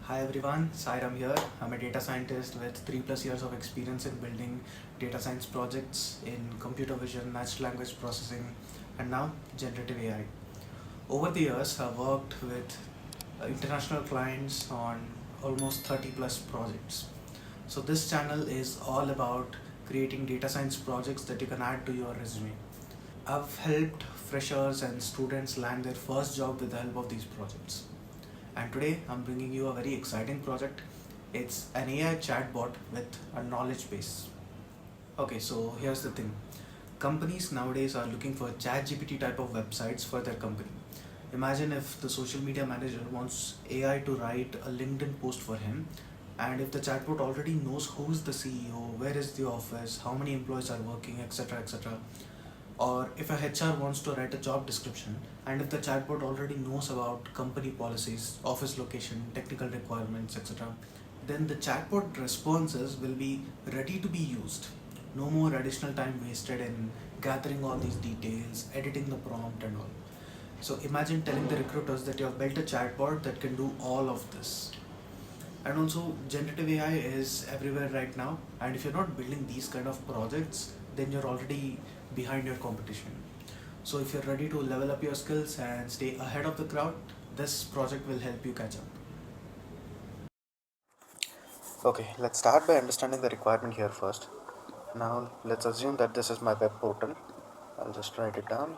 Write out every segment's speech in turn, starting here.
Hi everyone, Sai Ram here. I'm a data scientist with 3+ years of experience in building data science projects in computer vision, natural language processing, and now generative AI. Over the years, I've worked with international clients on almost 30+ projects. So this channel is all about creating data science projects that you can add to your resume. I've helped freshers and students land their first job with the help of these projects. And today I'm bringing you a very exciting project. It's an AI chatbot with a knowledge base. Okay, so here's the thing. Companies nowadays are looking for ChatGPT type of websites for their company. Imagine if the social media manager wants AI to write a LinkedIn post for him, and if the chatbot already knows who's the CEO, where is the office, how many employees are working, etc. etc. Or if a HR wants to write a job description, and if the chatbot already knows about company policies, office location, technical requirements, etc., then the chatbot responses will be ready to be used. No more additional time wasted in gathering all these details, editing the prompt, and all. So imagine telling the recruiters that you have built a chatbot that can do all of this. And also, generative AI is everywhere right now, and if you're not building these kind of projects, then you're already behind your competition. So if you're ready to level up your skills and stay ahead of the crowd, this project will help you catch up. Okay, let's start by understanding the requirement here first. Now let's assume that this is my web portal. I'll just write it down.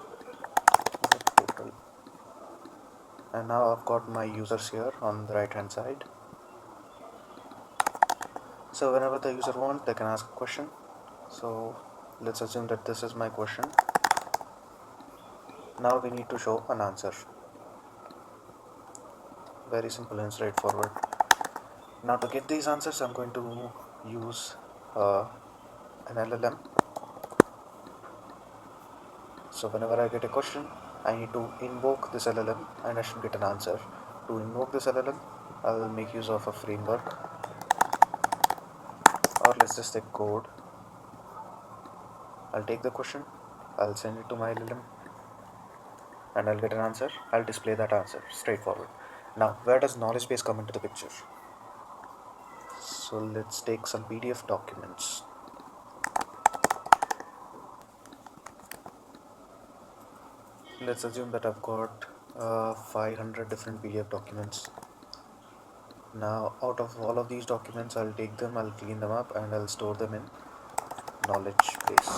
Web portal. And now I've got my users here on the right hand side. So whenever the user wants, they can ask a question. So let's assume that this is my question. Now we need to show an answer. Very simple and straightforward. Now to get these answers, I'm going to use an LLM. So whenever I get a question, I need to invoke this LLM and I should get an answer. To invoke this LLM, I'll make use of a framework, or let's just take code. I'll take the question, I'll send it to my LLM, and I'll get an answer. I'll display that answer. Straightforward. Now, where does knowledge base come into the picture? So let's take some PDF documents. Let's assume that I've got 500 different PDF documents. Now, out of all of these documents, I'll take them, I'll clean them up, and I'll store them in knowledge base.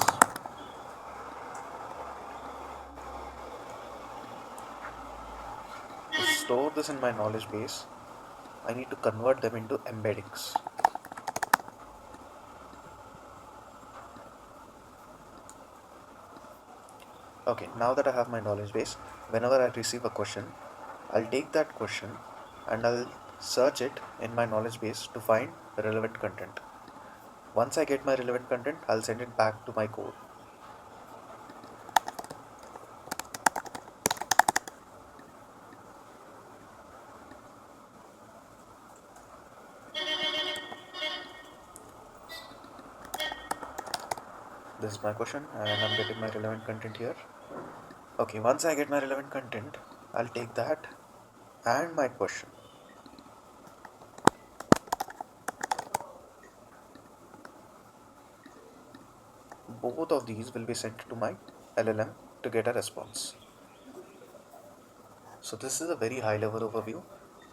To store this in my knowledge base, I need to convert them into embeddings. Okay, now that I have my knowledge base, whenever I receive a question, I'll take that question and I'll search it in my knowledge base to find relevant content. Once I get my relevant content, I'll send it back to my code. This is my question and I'm getting my relevant content here. Okay, once I get my relevant content, I'll take that and my question. Both of these will be sent to my LLM to get a response. So this is a very high level overview,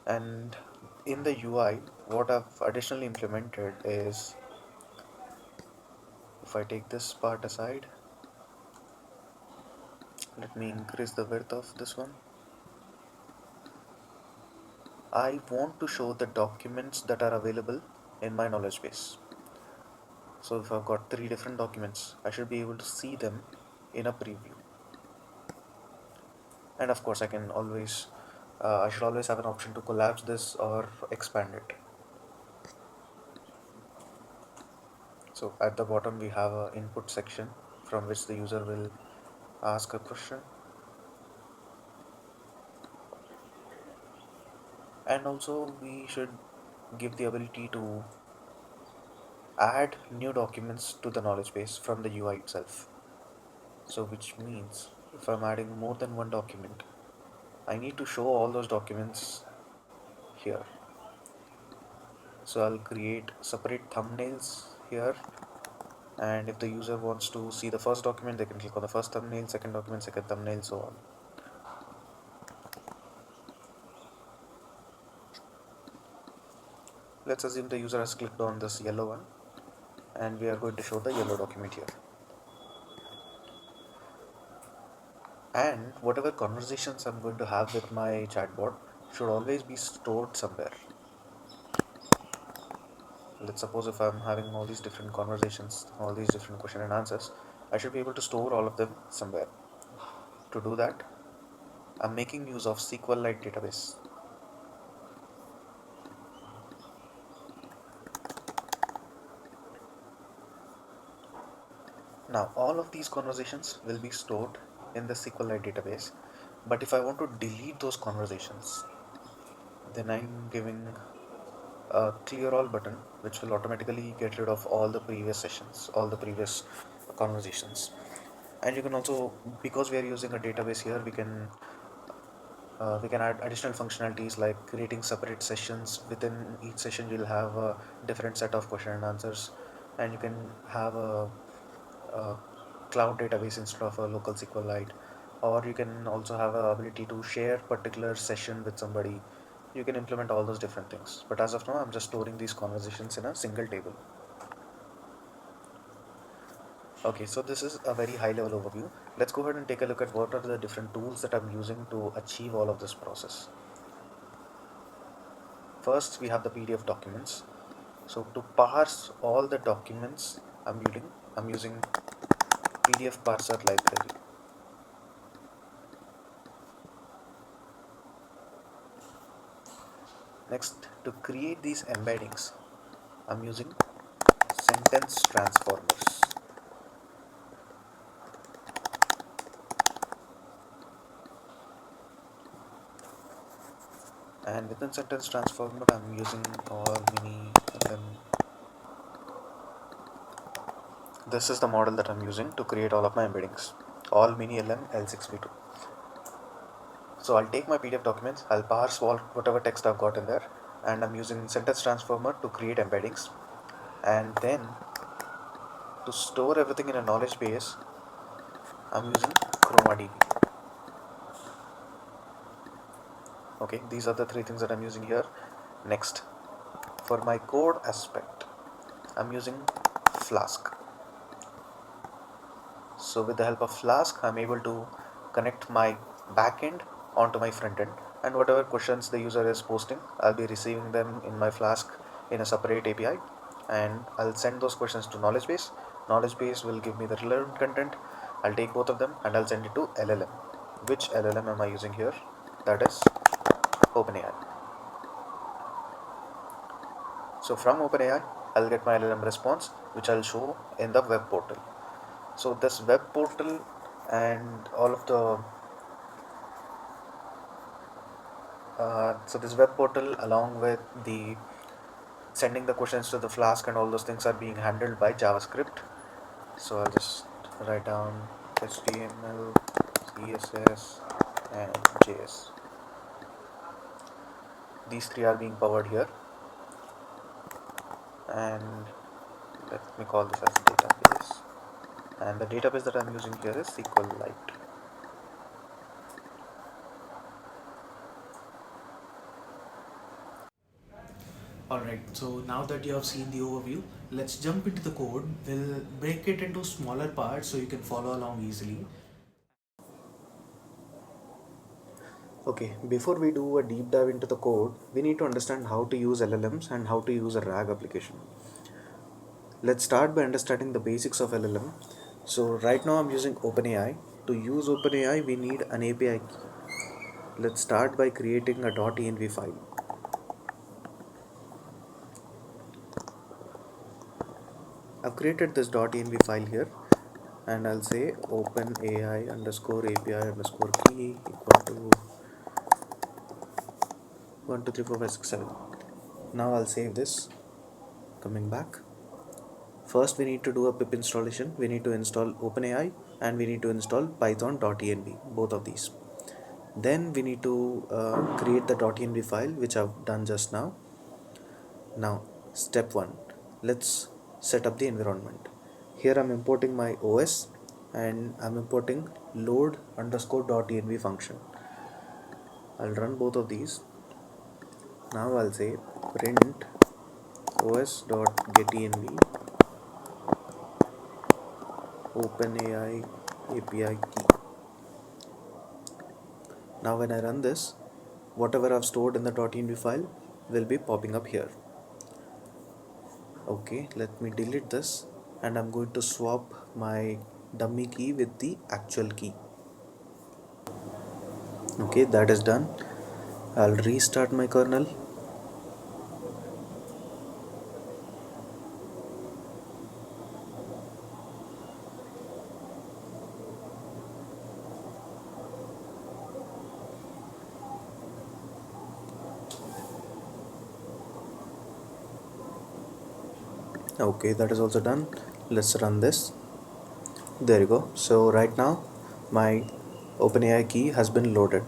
and in the UI what I've additionally implemented is, if I take this part aside, let me increase the width of this one. I want to show the documents that are available in my knowledge base. So if I've got 3 different documents, I should be able to see them in a preview. And of course I can always I should always have an option to collapse this or expand it. So at the bottom we have an input section from which the user will ask a question, and also we should give the ability to add new documents to the knowledge base from the UI itself. So which means if I'm adding more than one document, I need to show all those documents here. So I'll create separate thumbnails here, and if the user wants to see the first document, they can click on the first thumbnail, second document, second thumbnail, so on. Let's assume the user has clicked on this yellow one, and we are going to show the yellow document here. And whatever conversations I'm going to have with my chatbot should always be stored somewhere. Let's suppose if I'm having all these different conversations, all these different question and answers, I should be able to store all of them somewhere. To do that, I'm making use of SQLite database. Now all of these conversations will be stored in the SQLite database, but if I want to delete those conversations, then I'm giving a clear all button which will automatically get rid of all the previous sessions, all the previous conversations. And you can also, because we are using a database here, we can add additional functionalities like creating separate sessions. Within each session you'll have a different set of question and answers, and you can have a cloud database instead of a local SQLite, or you can also have the ability to share particular session with somebody. You can implement all those different things, but as of now I'm just storing these conversations in a single table. Okay, so this is a very high level overview. Let's go ahead and take a look at what are the different tools that I'm using to achieve all of this process. First, we have the PDF documents. So to parse all the documents I'm using PDF parser library. Next, to create these embeddings, I'm using sentence transformers. And within sentence transformer, I'm using all mini LM. This is the model that I'm using to create all of my embeddings. All mini LM L6v2. So I'll take my PDF documents, I'll parse whatever text I've got in there, and I'm using sentence transformer to create embeddings. And then to store everything in a knowledge base, I'm using ChromaDB. Okay, these are the three things that I'm using here. Next, for my code aspect, I'm using Flask. So with the help of Flask, I'm able to connect my backend onto my frontend, and whatever questions the user is posting, I'll be receiving them in my Flask in a separate API, and I'll send those questions to knowledge base. Knowledge base will give me the relevant content. I'll take both of them and I'll send it to LLM. Which LLM am I using here? That is OpenAI. So from OpenAI, I'll get my LLM response, which I'll show in the web portal. So this web portal and all of the so this web portal along with the sending the questions to the Flask and all those things are being handled by JavaScript. So I'll just write down HTML, CSS and JS. These three are being powered here, and let me call this as database, and the database that I'm using here is SQLite. Alright, so now that you have seen the overview, let's jump into the code. We'll break it into smaller parts so you can follow along easily. Okay, before we do a deep dive into the code, we need to understand how to use LLMs and how to use a RAG application. Let's start by understanding the basics of LLM. So right now I'm using OpenAI. To use OpenAI, we need an API key. Let's start by creating a .env file. I've created this .env file here, and I'll say OpenAI underscore API underscore key equal to 1 2 3 4 5 6 7. Now I'll save this. Coming back, first we need to do a pip installation. We need to install OpenAI and we need to install python.env, both of these. Then we need to create the .env file, which I've done just now. Now Step 1. Let's set up the environment. Here I'm importing my OS and I'm importing load underscore .env function. I'll run both of these. Now I'll say print os.getEnv OpenAI API key. Now when I run this, whatever I've stored in the .env file will be popping up here. Okay, let me delete this and I'm going to swap my dummy key with the actual key. Okay, that is done. I'll restart my kernel. Okay, that is also done. Let's run this. There you go. So right now my OpenAI key has been loaded.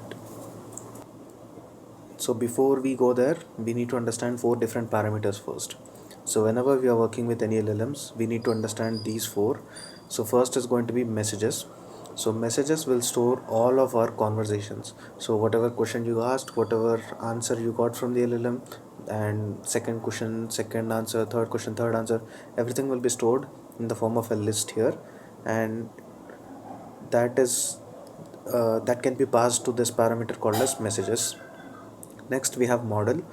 So before we go there, we need to understand 4 different parameters first. So whenever we are working with any LLMs, we need to understand these 4. So first is going to be messages. So messages will store all of our conversations. So whatever question you asked, whatever answer you got from the LLM, and second question, second answer, third question, third answer, everything will be stored in the form of a list here, and that is that can be passed to this parameter called as messages. Next we have model.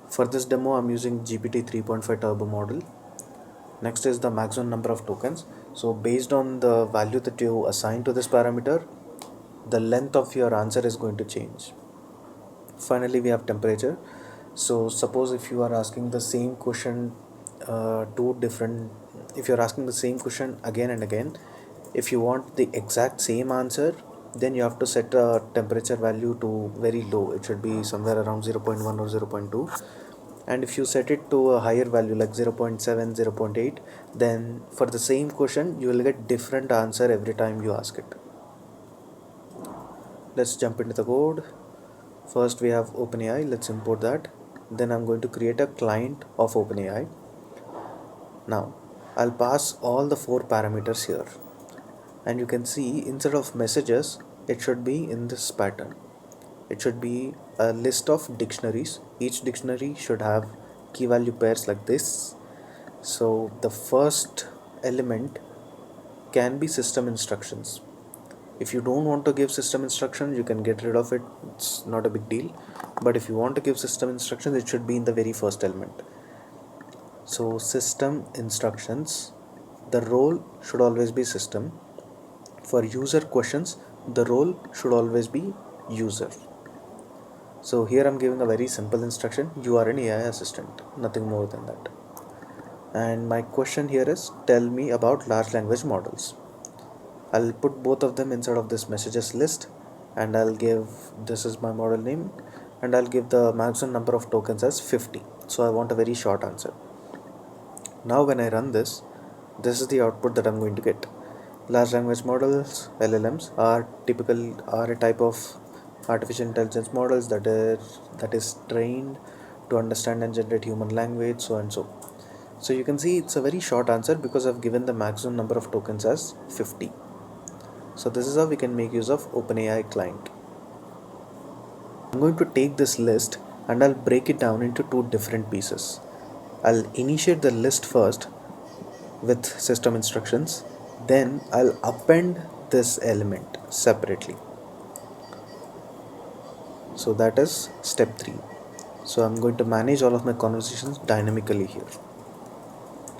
For this demo I'm using GPT 3.5 turbo model. Next is the maximum number of tokens. So based on the value that you assign to this parameter, the length of your answer is going to change. Finally we have temperature. So suppose if you are asking the same question if you're asking the same question again and again, if you want the exact same answer, then you have to set a temperature value to very low. It should be somewhere around 0.1 or 0.2, and if you set it to a higher value like 0.7, 0.8, then for the same question you will get different answer every time you ask it. Let's jump into the code. First we have OpenAI. Let's import that. Then I'm going to create a client of OpenAI. Now I'll pass all the 4 parameters here, and you can see instead of messages it should be in this pattern. It should be a list of dictionaries. Each dictionary should have key value pairs like this. So the first element can be system instructions. If you don't want to give system instructions, you can get rid of it. It's not a big deal. But if you want to give system instructions, it should be in the very first element. So system instructions, the role should always be system. For user questions, the role should always be user. So here I'm giving a very simple instruction. You are an AI assistant, nothing more than that. And my question here is, tell me about large language models. I'll put both of them inside of this messages list, and I'll give, this is my model name, and I'll give the maximum number of tokens as 50. So I want a very short answer. Now when I run this is the output that I'm going to get. Large language models, LLMs, are a type of artificial intelligence models that is trained to understand and generate human language, so and so. So you can see it's a very short answer because I've given the maximum number of tokens as 50. So this is how we can make use of OpenAI client. I'm going to take this list and I'll break it down into 2 different pieces. I'll initiate the list first with system instructions, then I'll append this element separately. So that is step 3. So I'm going to manage all of my conversations dynamically here.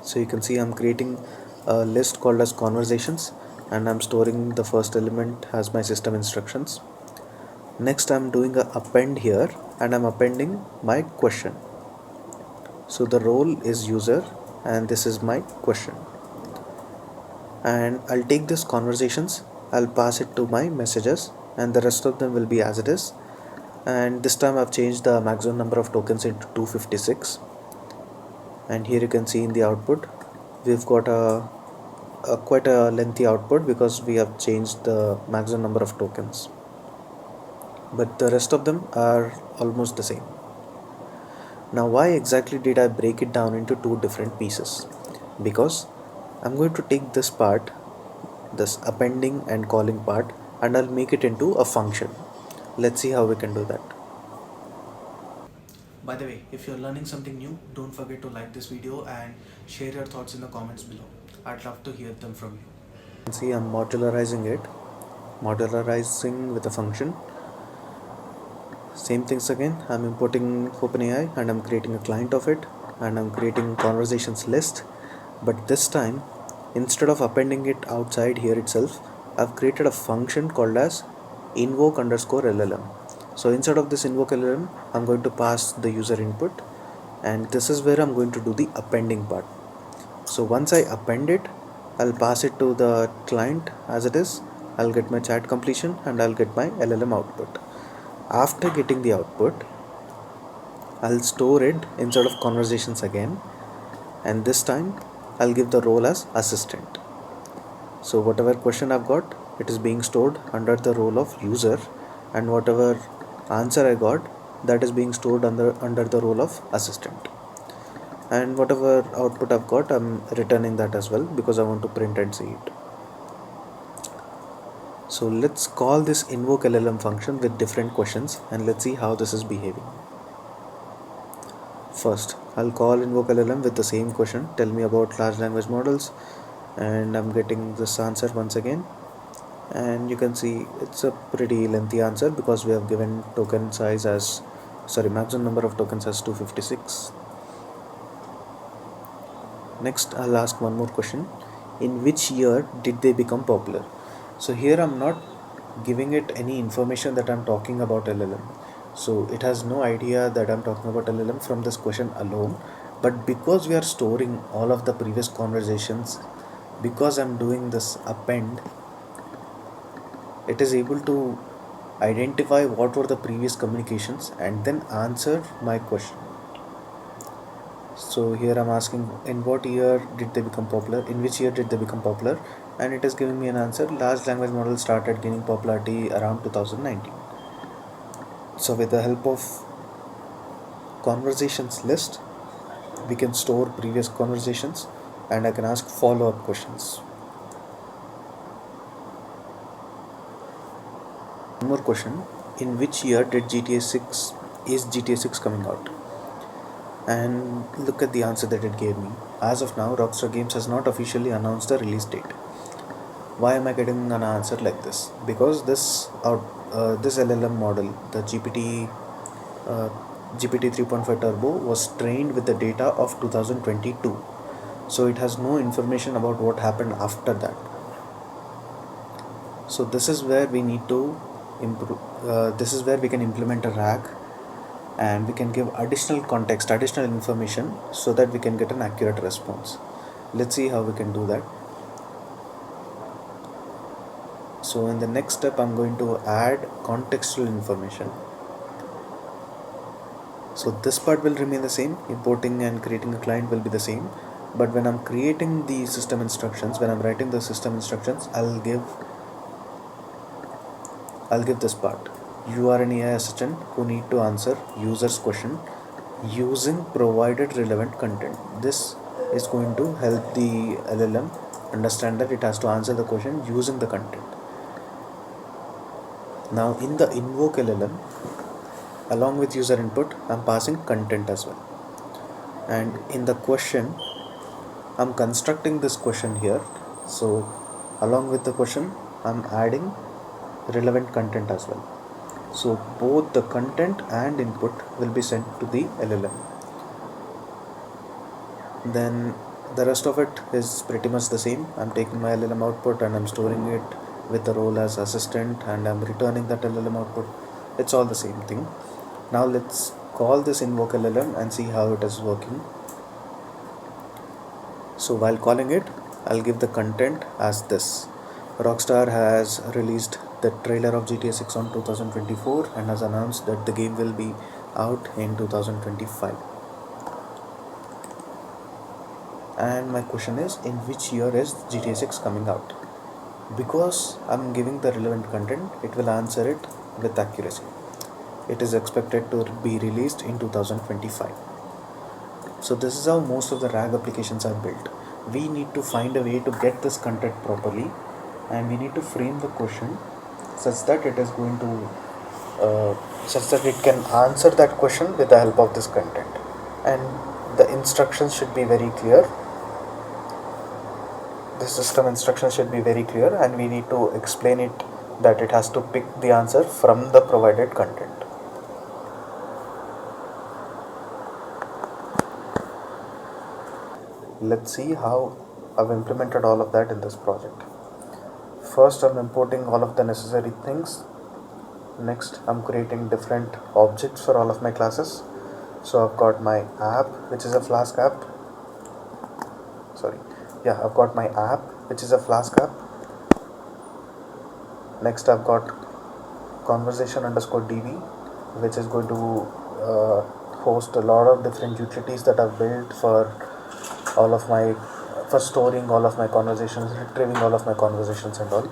So you can see I'm creating a list called as conversations, and I'm storing the first element as my system instructions. Next I'm doing a append here, and I'm appending my question. So the role is user and this is my question. And I'll take this conversations, I'll pass it to my messages, and the rest of them will be as it is. And this time I've changed the maximum number of tokens into 256. And here you can see in the output we've got a quite a lengthy output because we have changed the maximum number of tokens, but the rest of them are almost the same. Now, why exactly did I break it down into two different pieces? Because I'm going to take this part, this appending and calling part, and I'll make it into a function. Let's see how we can do that. By the way, if you're learning something new, don't forget to like this video and share your thoughts in the comments below. I'd love to hear them from you. See, I'm modularizing it, modularizing with a function. Same things again, I'm importing OpenAI and I'm creating a client of it, and I'm creating conversations list. But this time, instead of appending it outside here itself, I've created a function called as invoke underscore LLM. So instead of this invoke LLM, I'm going to pass the user input, and this is where I'm going to do the appending part. So once I append it, I'll pass it to the client as it is. I'll get my chat completion and I'll get my LLM output. After getting the output, I'll store it inside of conversations again, and this time I'll give the role as assistant. So whatever question I've got, it is being stored under the role of user, and whatever answer I got, that is being stored under the role of assistant. And whatever output I've got, I'm returning that as well because I want to print and see it. So let's call this invoke LLM function with different questions, and let's see how this is behaving. First, I'll call invoke LLM with the same question, tell me about large language models, and I'm getting this answer once again. And you can see it's a pretty lengthy answer because we have given token size as, maximum number of tokens as 256. Next, I'll ask one more question. In which year did they become popular? So here I'm not giving it any information that I'm talking about LLM. So it has no idea that I'm talking about LLM from this question alone. But because we are storing all of the previous conversations, because I'm doing this append, it is able to identify what were the previous communications and then answer my question. So here I'm asking in what year did they become popular, in which year did they become popular, and it is giving me an answer. Large language models started gaining popularity around 2019. So with the help of conversations list, we can store previous conversations and I can ask follow-up questions. One more question, in which year did GTA 6 coming out? And look at the answer that it gave me. As of now, Rockstar Games has not officially announced the release date. Why am I getting an answer like this? Because this LLM model, the GPT 3.5 Turbo, was trained with the data of 2022. So it has no information about what happened after that. So this is where we need to improve. This is where we can implement a RAG, and we can give additional context, additional information, so that we can get an accurate response. Let's see how we can do that. So in the next step, I'm going to add contextual information. So this part will remain the same, importing and creating a client will be the same, but when I'm creating the system instructions, when I'm writing the system instructions, I'll give this part. You are an AI assistant who need to answer user's question using provided relevant content. This is going to help the LLM understand that it has to answer the question using the content. Now in the invoke LLM, along with user input, I'm passing content as well. And in the question, I'm constructing this question here. So along with the question, I'm adding relevant content as well. So both the content and input will be sent to the LLM. Then the rest of it is pretty much the same. I'm taking my LLM output and I'm storing it with the role as assistant, and I'm returning that LLM output. It's all the same thing. Now let's call this invoke LLM and see how it is working. So while calling it, I'll give the content as this. Rockstar has released the trailer of GTA 6 on 2024 and has announced that the game will be out in 2025. And my question is, in which year is GTA 6 coming out? Because I'm giving the relevant content, it will answer it with accuracy. It is expected to be released in 2025. So this is how most of the RAG applications are built. We need to find a way to get this content properly, and we need to frame the question such that it is going to such that it can answer that question with the help of this content. And the instructions should be very clear. The system instructions should be very clear, and we need to explain it that it has to pick the answer from the provided content. Let's see how I've implemented all of that in this project. First, I'm importing all of the necessary things. Next, I'm creating different objects for all of my classes. So I've got my app, which is a Flask app. I've got my app, which is a Flask app. Next, I've got conversation underscore db, which is going to host a lot of different utilities that I've built for storing all of my conversations, retrieving all of my conversations and all.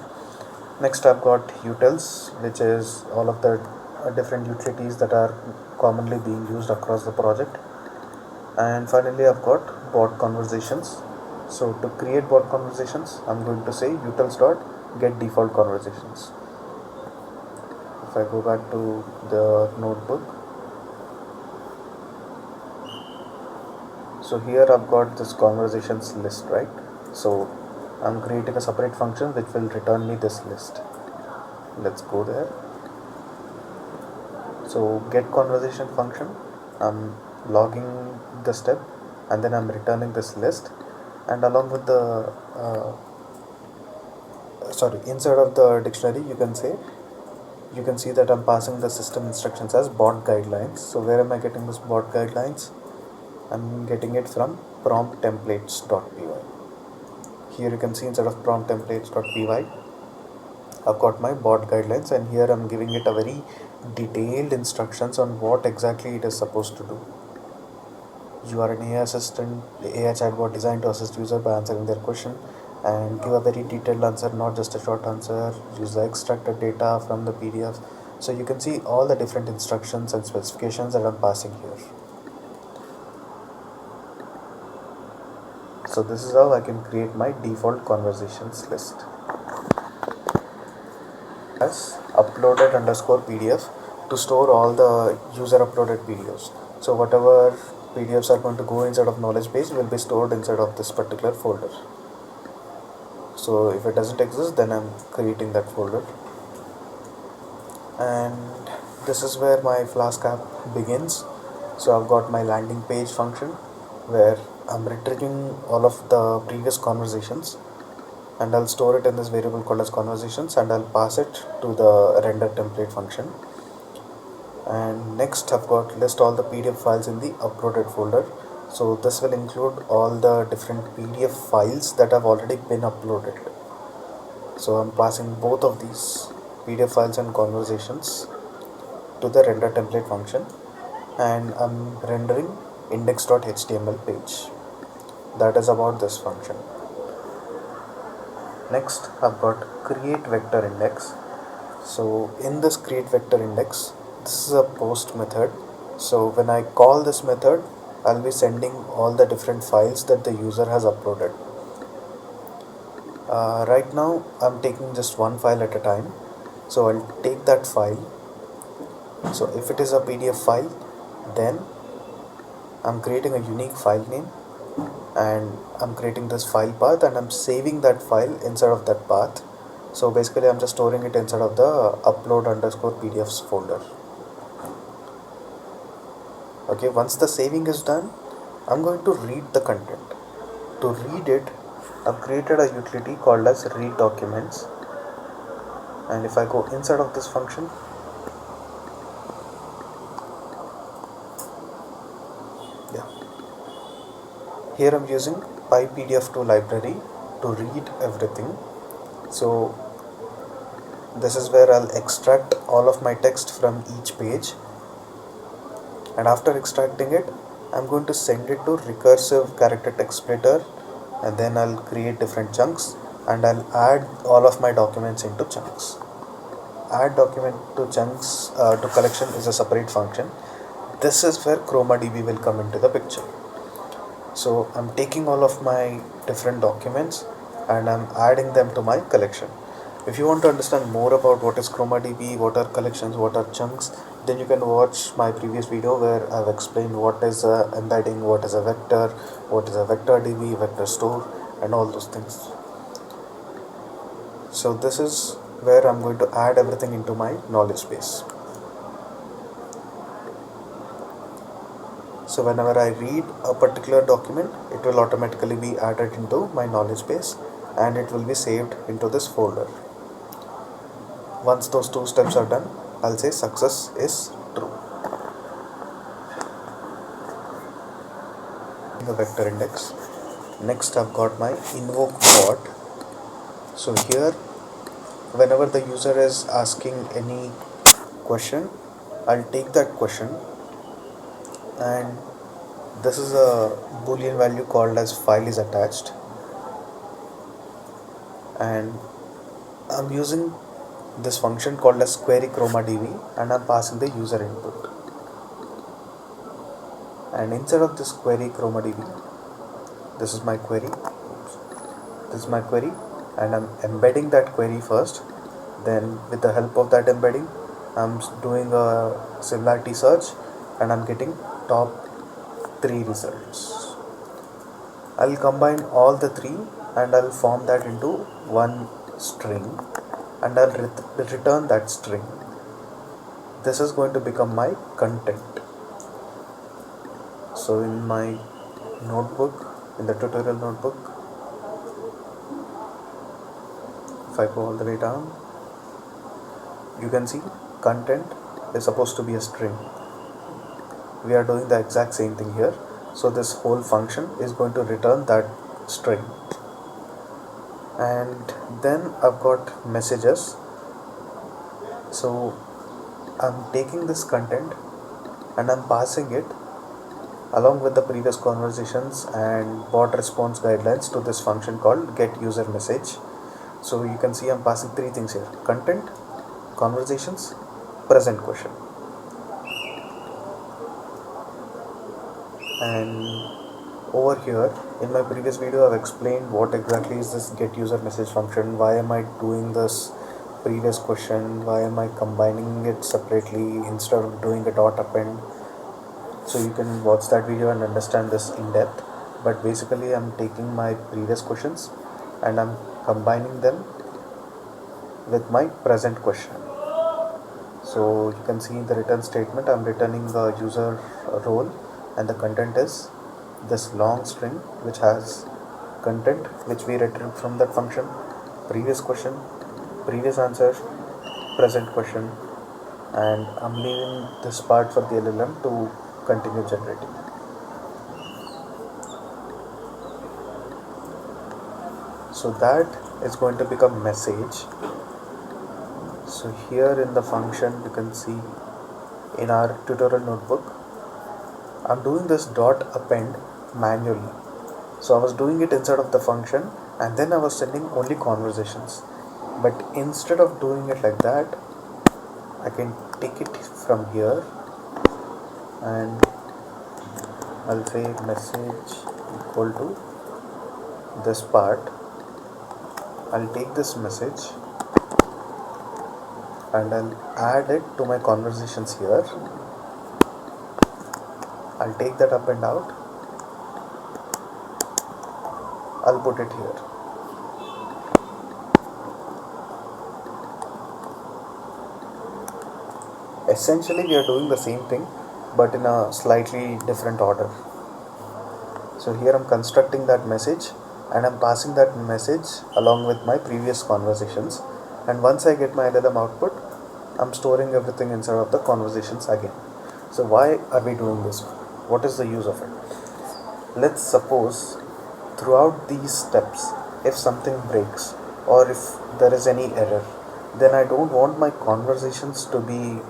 Next, I've got utils, which is all of the different utilities that are commonly being used across the project. And finally, I've got bot conversations. So to create bot conversations, I'm going to say utils dot get default conversations. If I go back to the notebook, so here I've got this conversations list, right? So I'm creating a separate function which will return me this list. Let's go there. So get conversation function, I'm logging the step, and then I'm returning this list, and along with the inside of the dictionary you can see that I'm passing the system instructions as bot guidelines. So where am I getting this bot guidelines? I'm getting it from prompt templates.py. Here you can see instead of prompt templates.py, I've got my bot guidelines, and here I'm giving it a very detailed instructions on what exactly it is supposed to do. You are an AI assistant, AI chatbot designed to assist user by answering their question and give a very detailed answer, not just a short answer. Use the extracted data from the PDF. So you can see all the different instructions and specifications that I'm passing here. So this is how I can create my default conversations list as uploaded underscore PDF to store all the user uploaded PDFs. So whatever PDFs are going to go inside of knowledge base will be stored inside of this particular folder. So if it doesn't exist, then I'm creating that folder. And this is where my Flask app begins. So I've got my landing page function where I'm retrieving all of the previous conversations, and I'll store it in this variable called as conversations, and I'll pass it to the render template function. And next I've got list all the PDF files in the uploaded folder. So this will include all the different PDF files that have already been uploaded. So I'm passing both of these PDF files and conversations to the render template function, and I'm rendering index.html page. That is about this function. Next I've got create vector index. So in this create vector index, this is a post method. So when I call this method, I'll be sending all the different files that the user has uploaded. Right now I'm taking just one file at a time. So I'll take that file. So if it is a PDF file, then I'm creating a unique file name, and I'm creating this file path, and I'm saving that file inside of that path. So basically I'm just storing it inside of the upload underscore PDFs folder. Okay, once the saving is done, I'm going to read the content. To read it, I've created a utility called as read documents, and if I go inside of this function, here I'm using PyPDF2 library to read everything. So this is where I'll extract all of my text from each page, and after extracting it, I'm going to send it to recursive character text splitter, and then I'll create different chunks, and I'll add all of my documents into chunks. Add document to chunks to collection is a separate function. This is where ChromaDB will come into the picture. So I'm taking all of my different documents and I'm adding them to my collection. If you want to understand more about what is ChromaDB, what are collections, what are chunks, then you can watch my previous video where I've explained what is a embedding, what is a vector, what is a vector DB, vector store, and all those things. So this is where I'm going to add everything into my knowledge base. So whenever I read a particular document, it will automatically be added into my knowledge base and it will be saved into this folder. Once those two steps are done, I'll say success is true. The vector index. Next I've got my invoke bot. So here whenever the user is asking any question, I'll take that question, and this is a boolean value called as file is attached, and I'm using this function called as query ChromaDB, and I'm passing the user input. And inside of this query ChromaDB, this is my query. This is my query, and I'm embedding that query first. Then with the help of that embedding, I'm doing a similarity search and I'm getting top 3 results. I'll combine all the 3 and I'll form that into one string and I'll return that string. This is going to become my content. So in my notebook, in the tutorial notebook, if I go all the way down, you can see content is supposed to be a string. We are doing the exact same thing here. So this whole function is going to return that string. And then I've got messages. So I'm taking this content and I'm passing it along with the previous conversations and bot response guidelines to this function called get user message. So you can see I'm passing 3 things here: content, conversations, present question. And over here in my previous video I've explained what exactly is this get user message function, why am I doing this previous question, why am I combining it separately instead of doing a dot append. So you can watch that video and understand this in depth, but basically I'm taking my previous questions and I'm combining them with my present question. So you can see in the return statement I'm returning the user role and the content is this long string which has content which we retrieved from that function, previous question, previous answer, present question, and I'm leaving this part for the LLM to continue generating. So that is going to become message. So here in the function you can see in our tutorial notebook I'm doing this dot append manually. So I was doing it inside of the function and then I was sending only conversations, but instead of doing it like that, I can take it from here and I'll say message equal to this part. I'll take this message and I'll add it to my conversations here. I'll take that up and out. I'll put it here. Essentially we are doing the same thing but in a slightly different order. So here I'm constructing that message and I'm passing that message along with my previous conversations, and once I get my LLM output, I'm storing everything inside of the conversations again. So why are we doing this? What is the use of it? Let's suppose throughout these steps, if something breaks or if there is any error, then I don't want my conversations to be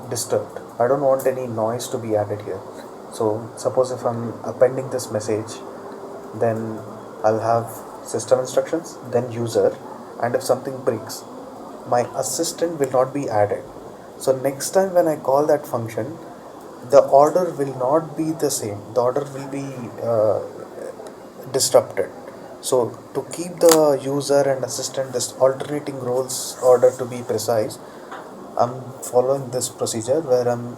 disturbed. I don't want any noise to be added here. So suppose if I'm appending this message, then I'll have system instructions, then user, and if something breaks, my assistant will not be added. So next time when I call that function, the order will not be the same. The order will be disrupted. So to keep the user and assistant this alternating roles order to be precise, I'm following this procedure where I'm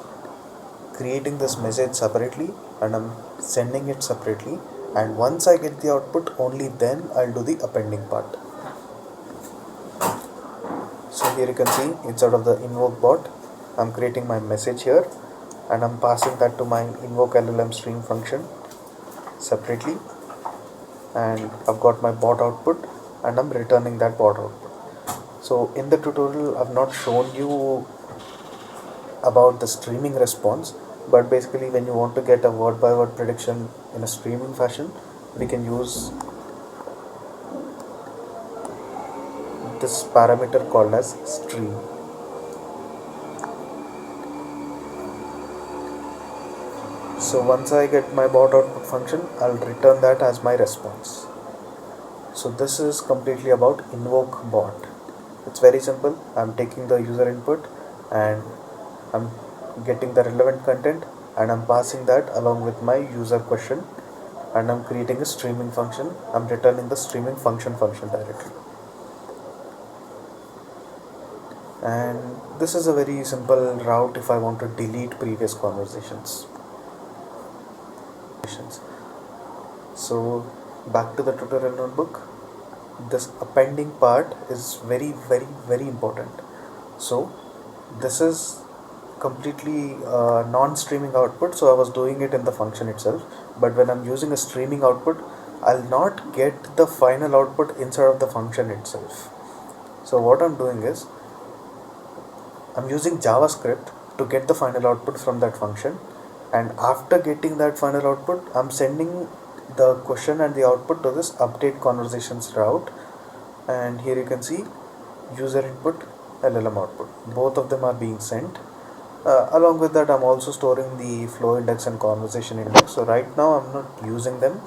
creating this message separately and I'm sending it separately, and once I get the output only then I'll do the appending part. So here you can see inside of the invoke bot I'm creating my message here and I'm passing that to my invoke LLM stream function separately, and I've got my bot output and I'm returning that bot output. So in the tutorial I've not shown you about the streaming response, but basically when you want to get a word by word prediction in a streaming fashion, we can use this parameter called as stream. So once I get my bot output function, I'll return that as my response. So this is completely about invoke bot. It's very simple. I'm taking the user input and I'm getting the relevant content and I'm passing that along with my user question, and I'm creating a streaming function. I'm returning the streaming function directly. And this is a very simple route if I want to delete previous conversations. So back to the tutorial notebook. This appending part is very important. So this is completely non-streaming output, so I was doing it in the function itself, but when I'm using a streaming output I'll not get the final output inside of the function itself. So what I'm doing is I'm using JavaScript to get the final output from that function, and after getting that final output I'm sending the question and the output to this update conversations route, and here you can see user input, LLM output, both of them are being sent. Along with that I'm also storing the flow index and conversation index. So right now I'm not using them,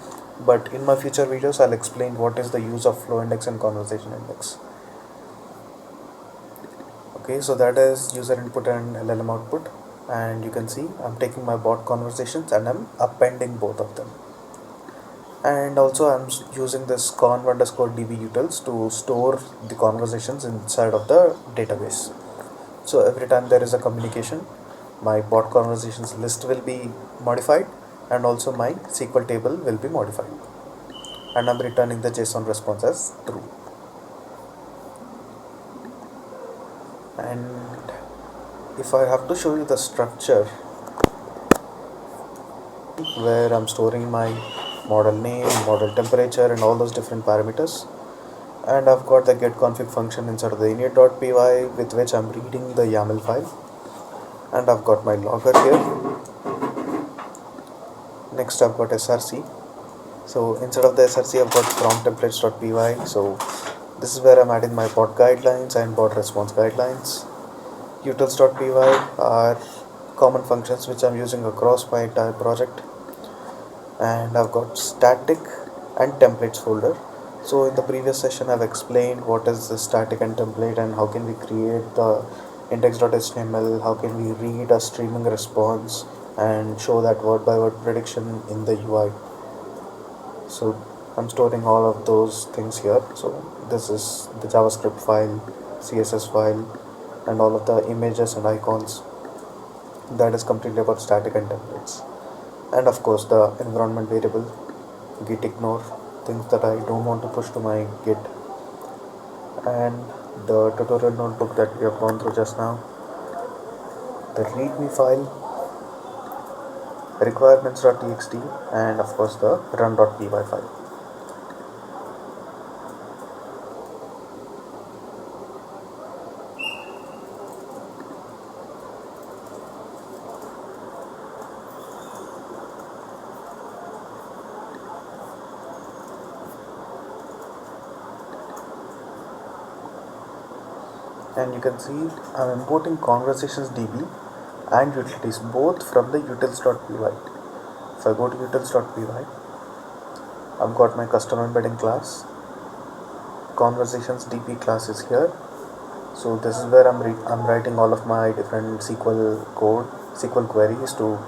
but in my future videos I'll explain what is the use of flow index and conversation index. Okay, so that is user input and LLM output, and you can see I'm taking my bot conversations and I'm appending both of them. And also I'm using this conv underscore db utils to store the conversations inside of the database. So every time there is a communication, my bot conversations list will be modified and also my SQL table will be modified, and I'm returning the JSON response as true. And if I have to show you the structure where I'm storing my model name, model temperature and all those different parameters, and I've got the get config function inside of the init.py with which I'm reading the YAML file, and I've got my logger here. Next I've got src. So inside of the src I've got prompt templates.py. So this is where I'm adding my bot guidelines and bot response guidelines. Utils.py are common functions which I'm using across my entire project, and I've got static and templates folder. So in the previous session I've explained what is the static and template and how can we create the index.html, how can we read a streaming response and show that word by word prediction in the UI. So I'm storing all of those things here. So this is the JavaScript file, CSS file and all of the images and icons. That is completely about static and templates. And of course the environment variable, git ignore, things that I don't want to push to my git. And the tutorial notebook that we have gone through just now, the readme file, requirements.txt, and of course the run.py file. And you can see I'm importing conversations DB and utilities both from the utils.py. If I go to utils.py, I've got my custom embedding class, conversations DB class is here. So this is where I'm writing all of my different SQL code SQL queries to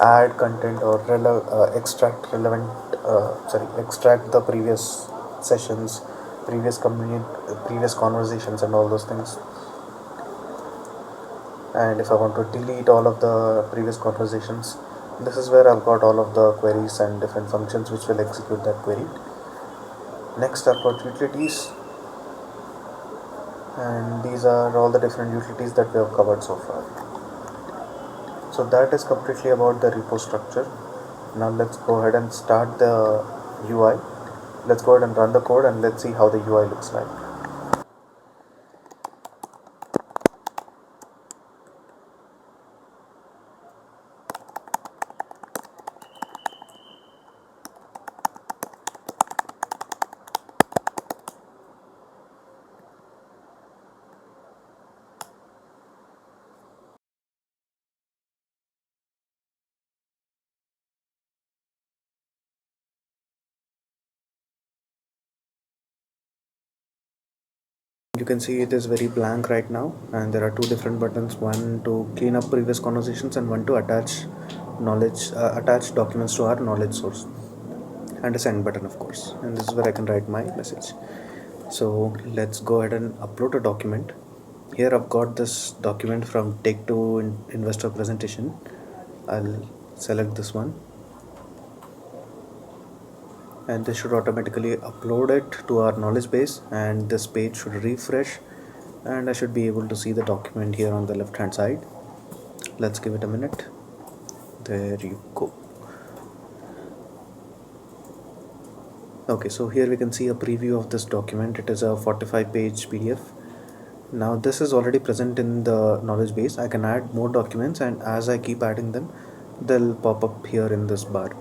add content or extract relevant, extract the previous sessions, previous conversations, and all those things. And if I want to delete all of the previous conversations, this is where I've got all of the queries and different functions which will execute that query. Next, I've got utilities, and these are all the different utilities that we have covered so far. So that is completely about the repo structure. Now let's go ahead and start the UI. Let's go ahead and run the code and let's see how the UI looks like. You can see it is very blank right now, and there are two different buttons, one to clean up previous conversations and one to attach documents to our knowledge source, and a send button of course, and this is where I can write my message. So let's go ahead and upload a document. Here I've got this document from Take Two Investor Presentation. I'll select this one, and this should automatically upload it to our knowledge base, and this page should refresh, and I should be able to see the document here on the left hand side. Let's give it a minute. There you go. Okay, so here we can see a preview of this document. It is a 45-page PDF. Now this is already present in the knowledge base. I can add more documents, and as I keep adding them, they'll pop up here in this bar.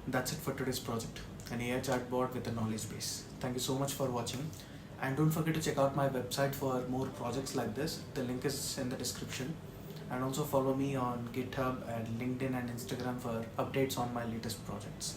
That's it for today's project, an AI chatbot with a knowledge base. Thank you so much for watching, and don't forget to check out my website for more projects like this. The link is in the description, and also follow me on GitHub and LinkedIn and Instagram for updates on my latest projects.